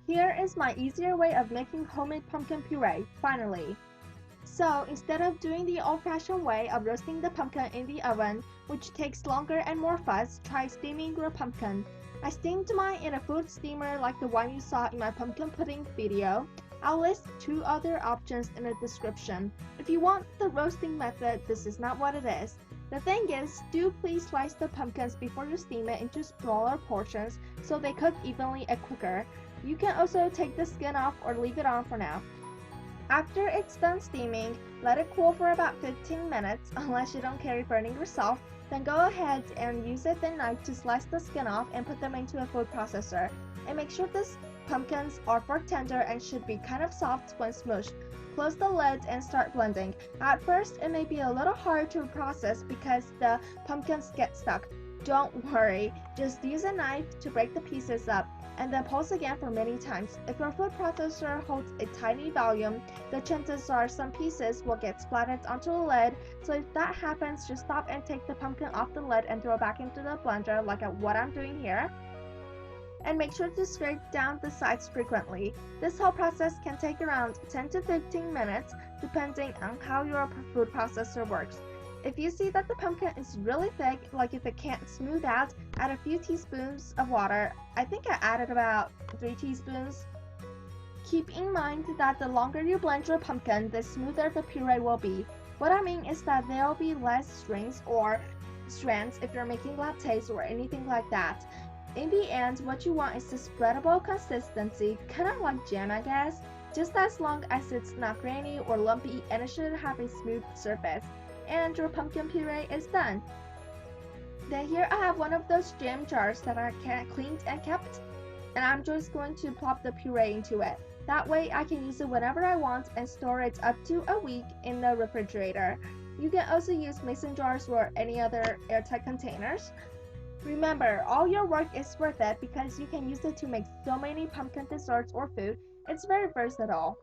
Here is my easier way of making homemade pumpkin puree, finally. So instead of doing the old-fashioned way of roasting the pumpkin in the oven, which takes longer and more fuss, try steaming your pumpkin. I steamed mine in a food steamer like the one you saw in my pumpkin pudding video. I'll list 2 other options in the description. If you want the roasting method, this is not what it is. The thing is, do please slice the pumpkins before you steam it into smaller portions so they cook evenly and quicker. You can also take the skin off or leave it on for now. After it's done steaming, let it cool for about 15 minutes unless you don't care burning yourself. Then go ahead and use a thin knife to slice the skin off and put them into a food processor. And make sure these pumpkins are fork tender and should be kind of soft when smushed. Close the lid and start blending. At first, it may be a little hard to process because the pumpkins get stuck. Don't worry, just use a knife to break the pieces up, and then pulse again for many times. If your food processor holds a tiny volume, the chances are some pieces will get splattered onto the lid, so if that happens, just stop and take the pumpkin off the lid and throw it back into the blender like what I'm doing here. And make sure to scrape down the sides frequently. This whole process can take around 10 to 15 minutes depending on how your food processor works. If you see that the pumpkin is really thick, like if it can't smooth out, add a few teaspoons of water. I think I added about 3 teaspoons. Keep in mind that the longer you blend your pumpkin, the smoother the puree will be. What I mean is that there will be less strings or strands if you're making lattes or anything like that. In the end, what you want is a spreadable consistency, kind of like jam I guess, just as long as it's not grainy or lumpy and it should have a smooth surface. And your pumpkin puree is done. Then here I have one of those jam jars that I cleaned and kept, and I'm just going to plop the puree into it. That way I can use it whenever I want and store it up to a week in the refrigerator. You can also use mason jars or any other airtight containers. Remember, all your work is worth it because you can use it to make so many pumpkin desserts or food. It's very versatile.